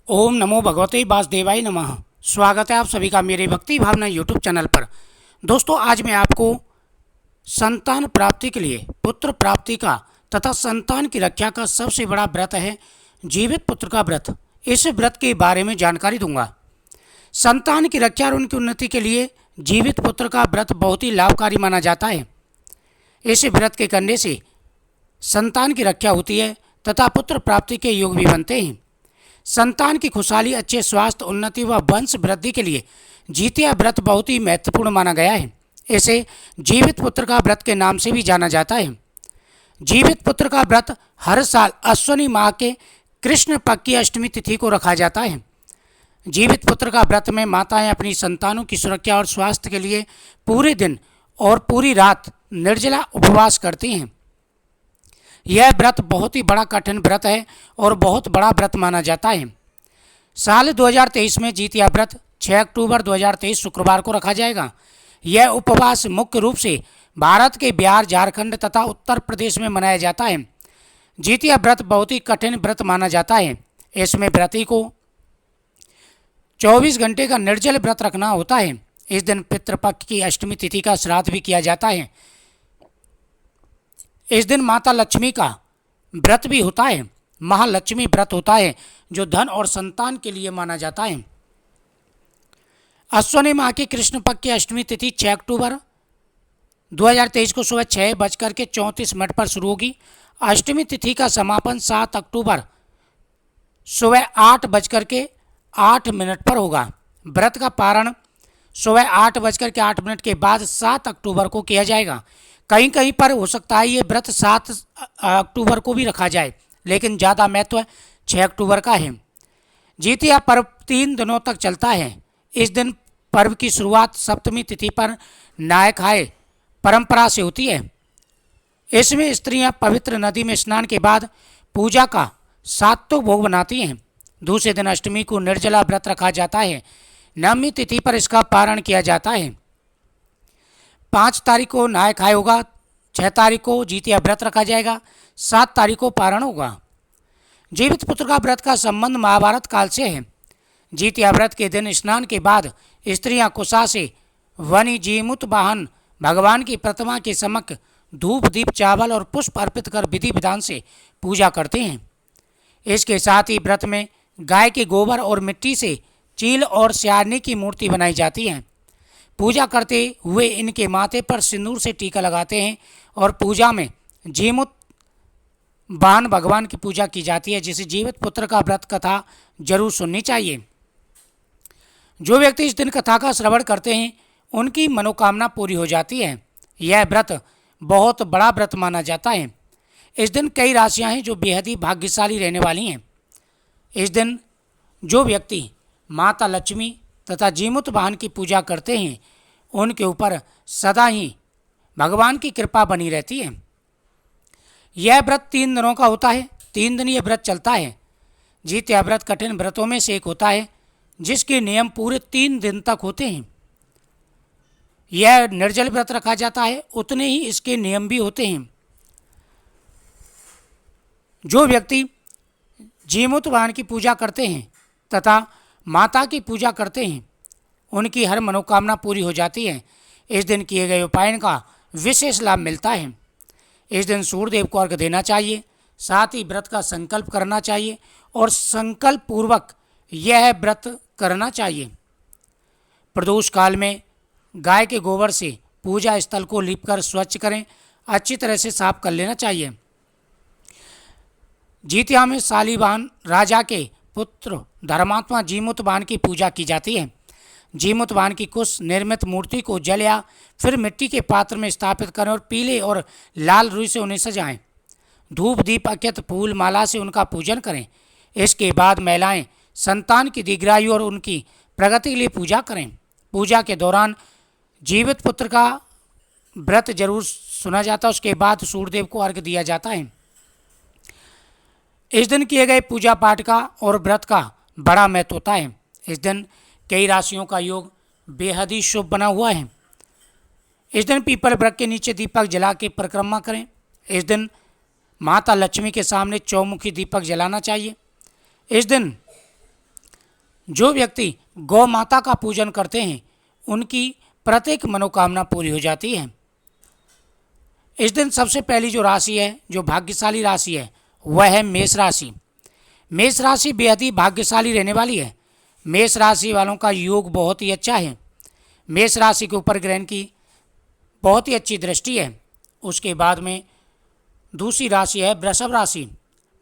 ओम नमो भगवते वासुदेवाय नमः। स्वागत है आप सभी का मेरे भक्ति भावना यूट्यूब चैनल पर। दोस्तों, आज मैं आपको संतान प्राप्ति के लिए पुत्र प्राप्ति का तथा संतान की रक्षा का सबसे बड़ा व्रत है जीवित पुत्र का व्रत। इस व्रत के बारे में जानकारी दूंगा। संतान की रक्षा और उनकी उन्नति के लिए जीवित पुत्र का व्रत बहुत ही लाभकारी माना जाता है। इस व्रत के करने से संतान की रक्षा होती है तथा पुत्र प्राप्ति के योग भी बनते हैं। संतान की खुशहाली, अच्छे स्वास्थ्य, उन्नति व वंश वृद्धि के लिए जितिया व्रत बहुत ही महत्वपूर्ण माना गया है। इसे जीवित पुत्र का व्रत के नाम से भी जाना जाता है। जीवित पुत्र का व्रत हर साल अश्विनी माह के कृष्ण पक्ष की अष्टमी तिथि को रखा जाता है। जीवित पुत्र का व्रत में माताएं अपनी संतानों की सुरक्षा और स्वास्थ्य के लिए पूरे दिन और पूरी रात निर्जला उपवास करती हैं। यह व्रत बहुत ही बड़ा कठिन व्रत है और बहुत बड़ा व्रत माना जाता है। साल 2023 में जितिया व्रत 6 अक्टूबर 2023 शुक्रवार को रखा जाएगा। यह उपवास मुख्य रूप से भारत के बिहार, झारखंड तथा उत्तर प्रदेश में मनाया जाता है। जितिया व्रत बहुत ही कठिन व्रत माना जाता है। इसमें व्रती को 24 घंटे का निर्जल व्रत रखना होता है। इस दिन पितृपक्ष की अष्टमी तिथि का श्राद्ध भी किया जाता है। इस दिन माता लक्ष्मी का व्रत भी होता है। महालक्ष्मी व्रत होता है जो धन और संतान के लिए माना जाता है। अश्विनी माह की कृष्ण पक्ष की अष्टमी तिथि 6 अक्टूबर 2023 को सुबह 6:34 पर शुरू होगी। अष्टमी तिथि का समापन 7 अक्टूबर सुबह 8:08 पर होगा। व्रत का पारण सुबह 8:08 के बाद 7 अक्टूबर को किया जाएगा। कहीं कहीं पर हो सकता है ये व्रत 7 अक्टूबर को भी रखा जाए, लेकिन ज़्यादा महत्व 6 अक्टूबर का है। जितिया पर्व 3 दिनों तक चलता है। इस दिन पर्व की शुरुआत सप्तमी तिथि पर नहाय खाए परंपरा से होती है। इसमें स्त्रियां पवित्र नदी में स्नान के बाद पूजा का सातों भोग बनाती हैं। दूसरे दिन अष्टमी को निर्जला व्रत रखा जाता है। नवमी तिथि पर इसका पारण किया जाता है। 5 तारीख को नहाय खाए होगा, 6 तारीख को जितिया व्रत रखा जाएगा, 7 तारीख को पारण होगा। जीवित पुत्र का व्रत का संबंध महाभारत काल से है। जितिया व्रत के दिन स्नान के बाद स्त्रियां कुशा से वनी जीमुत वाहन भगवान की प्रतिमा के समक्ष धूप, दीप, चावल और पुष्प अर्पित कर विधि विधान से पूजा करते हैं। इसके साथ ही व्रत में गाय के गोबर और मिट्टी से चील और स्यारनी की मूर्ति बनाई जाती है। पूजा करते हुए इनके माथे पर सिंदूर से टीका लगाते हैं और पूजा में जीमुत बाण भगवान की पूजा की जाती है, जिसे जीवित पुत्र का व्रत कथा जरूर सुननी चाहिए। जो व्यक्ति इस दिन कथा का श्रवण करते हैं उनकी मनोकामना पूरी हो जाती है। यह व्रत बहुत बड़ा व्रत माना जाता है। इस दिन कई राशियां हैं जो बेहद ही भाग्यशाली रहने वाली हैं। इस दिन जो व्यक्ति माता लक्ष्मी तथा जीमुत वाहन की पूजा करते हैं उनके ऊपर सदा ही भगवान की कृपा बनी रहती है। यह व्रत 3 दिनों का होता है। 3 दिन यह व्रत चलता है। जितिया व्रत कठिन व्रतों में से एक होता है जिसके नियम पूरे 3 दिन तक होते हैं। यह निर्जल व्रत रखा जाता है, उतने ही इसके नियम भी होते हैं। जो व्यक्ति जीमुत वाहन की पूजा करते हैं तथा माता की पूजा करते हैं उनकी हर मनोकामना पूरी हो जाती है। इस दिन किए गए उपायन का विशेष लाभ मिलता है। इस दिन सूर्यदेव को अर्घ्य देना चाहिए, साथ ही व्रत का संकल्प करना चाहिए और संकल्प पूर्वक यह व्रत करना चाहिए। प्रदोष काल में गाय के गोबर से पूजा स्थल को लीपकर स्वच्छ करें, अच्छी तरह से साफ कर लेना चाहिए। जितिया में शालीवाहन राजा के पुत्र धर्मात्मा जीमुत वाहन की पूजा की जाती है। जीमुत वाहन की कुश निर्मित मूर्ति को जल या फिर मिट्टी के पात्र में स्थापित करें और पीले और लाल रुई से उन्हें सजाएं। धूप, दीप, अक्षत, फूल माला से उनका पूजन करें। इसके बाद महिलाएं संतान की दीर्घायु और उनकी प्रगति के लिए पूजा करें। पूजा के दौरान जीवित पुत्र का व्रत जरूर सुना जाता है। उसके बाद सूर्यदेव को अर्घ्य दिया जाता है। इस दिन किए गए पूजा पाठ का और व्रत का बड़ा महत्व होता है। इस दिन कई राशियों का योग बेहद ही शुभ बना हुआ है। इस दिन पीपल वृक्ष के नीचे दीपक जला के परिक्रमा करें। इस दिन माता लक्ष्मी के सामने चौमुखी दीपक जलाना चाहिए। इस दिन जो व्यक्ति गौ माता का पूजन करते हैं उनकी प्रत्येक मनोकामना पूरी हो जाती है। इस दिन सबसे पहली जो राशि है, जो भाग्यशाली राशि है, वह है मेष राशि। मेष राशि बेहद ही भाग्यशाली रहने वाली है। मेष राशि वालों का योग बहुत ही अच्छा है। मेष राशि के ऊपर ग्रहण की बहुत ही अच्छी दृष्टि है। उसके बाद में दूसरी राशि है वृषभ राशि।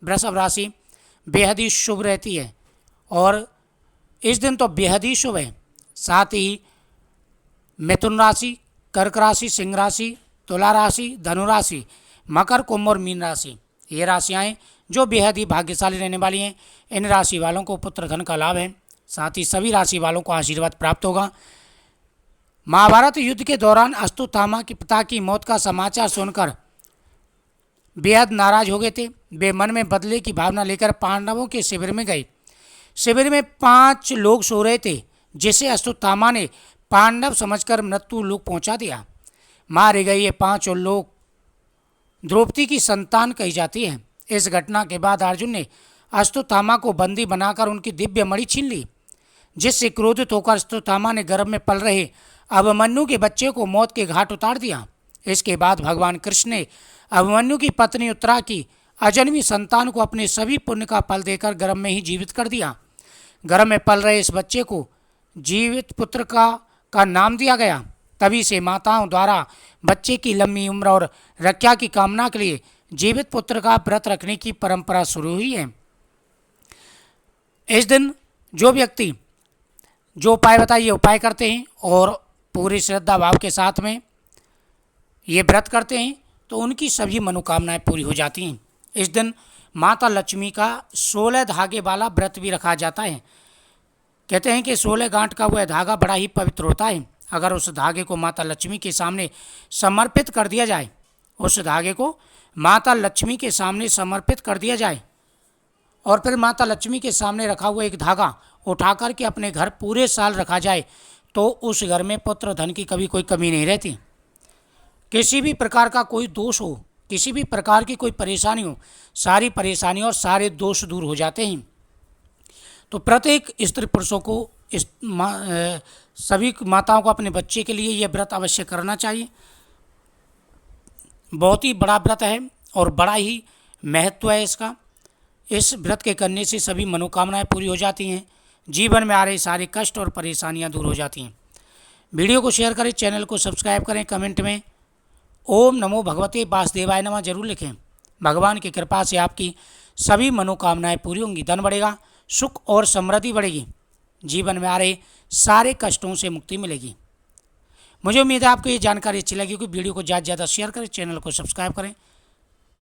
वृषभ राशि बेहद ही शुभ रहती है और इस दिन तो बेहद ही शुभ है। साथ ही मिथुन राशि, कर्क राशि, सिंह राशि, तुला राशि, धनु राशि, मकर, कुंभ और मीन राशि, ये राशियाँ हैं जो बेहद ही भाग्यशाली रहने वाली हैं। इन राशि वालों को पुत्र धन का लाभ है। साथ ही सभी राशि वालों को आशीर्वाद प्राप्त होगा। महाभारत युद्ध के दौरान अश्वत्थामा के पिता की मौत का समाचार सुनकर बेहद नाराज हो गए थे। वे मन में बदले की भावना लेकर पांडवों के शिविर में गए। शिविर में 5 लोग सो रहे थे, जिसे अश्वत्थामा ने पांडव समझकर मृत्यु लोक पहुंचा दिया। मारे गए ये 5 लोग द्रौपदी की संतान कही जाती है। इस घटना के बाद अर्जुन ने अश्वत्थामा को बंदी बनाकर उनकी दिव्य मणि छीन ली, जिससे क्रोधित होकर अश्वत्थामा ने गर्भ में पल रहे अभिमन्यु के बच्चे को मौत के घाट उतार दिया। इसके बाद भगवान कृष्ण ने अभिमन्यु की पत्नी उत्तरा की अजन्मी संतान को अपने सभी पुण्य का फल देकर गर्भ में ही जीवित कर दिया। गर्भ में पल रहे इस बच्चे को जीवित पुत्र का नाम दिया गया। तभी से माताओं द्वारा बच्चे की लंबी उम्र और रक्षा की कामना के लिए जीवित पुत्र का व्रत रखने की परंपरा शुरू हुई है। इस दिन जो व्यक्ति जो उपाय बताइए उपाय करते हैं और पूरी श्रद्धा भाव के साथ में ये व्रत करते हैं तो उनकी सभी मनोकामनाएं पूरी हो जाती हैं। इस दिन माता लक्ष्मी का 16 धागे वाला व्रत भी रखा जाता है। कहते हैं कि 16 गांठ का वह धागा बड़ा ही पवित्र होता है। अगर उस धागे को माता लक्ष्मी के सामने समर्पित कर दिया जाए, उस धागे को माता लक्ष्मी के सामने समर्पित कर दिया जाए और फिर माता लक्ष्मी के सामने रखा हुआ एक धागा उठा कर के अपने घर पूरे साल रखा जाए तो उस घर में पुत्र धन की कभी कोई कमी नहीं रहती। किसी भी प्रकार का कोई दोष हो, किसी भी प्रकार की कोई परेशानी हो, सारी परेशानी और सारे दोष दूर हो जाते हैं। तो प्रत्येक स्त्री पुरुषों को सभी माताओं को अपने बच्चे के लिए यह व्रत अवश्य करना चाहिए। बहुत ही बड़ा व्रत है और बड़ा ही महत्व है इसका। इस व्रत के करने से सभी मनोकामनाएं पूरी हो जाती हैं। जीवन में आ रहे सारे कष्ट और परेशानियां दूर हो जाती हैं। वीडियो को शेयर करें, चैनल को सब्सक्राइब करें, कमेंट में ओम नमो भगवते वासुदेवाय नमः जरूर लिखें। भगवान की कृपा से आपकी सभी मनोकामनाएं पूरी होंगी, धन बढ़ेगा, सुख और समृद्धि बढ़ेगी, जीवन में आ रहे सारे कष्टों से मुक्ति मिलेगी। मुझे उम्मीद है आपको ये जानकारी अच्छी लगी कि वीडियो को ज़्यादा से ज़्यादा शेयर करें, चैनल को सब्सक्राइब करें।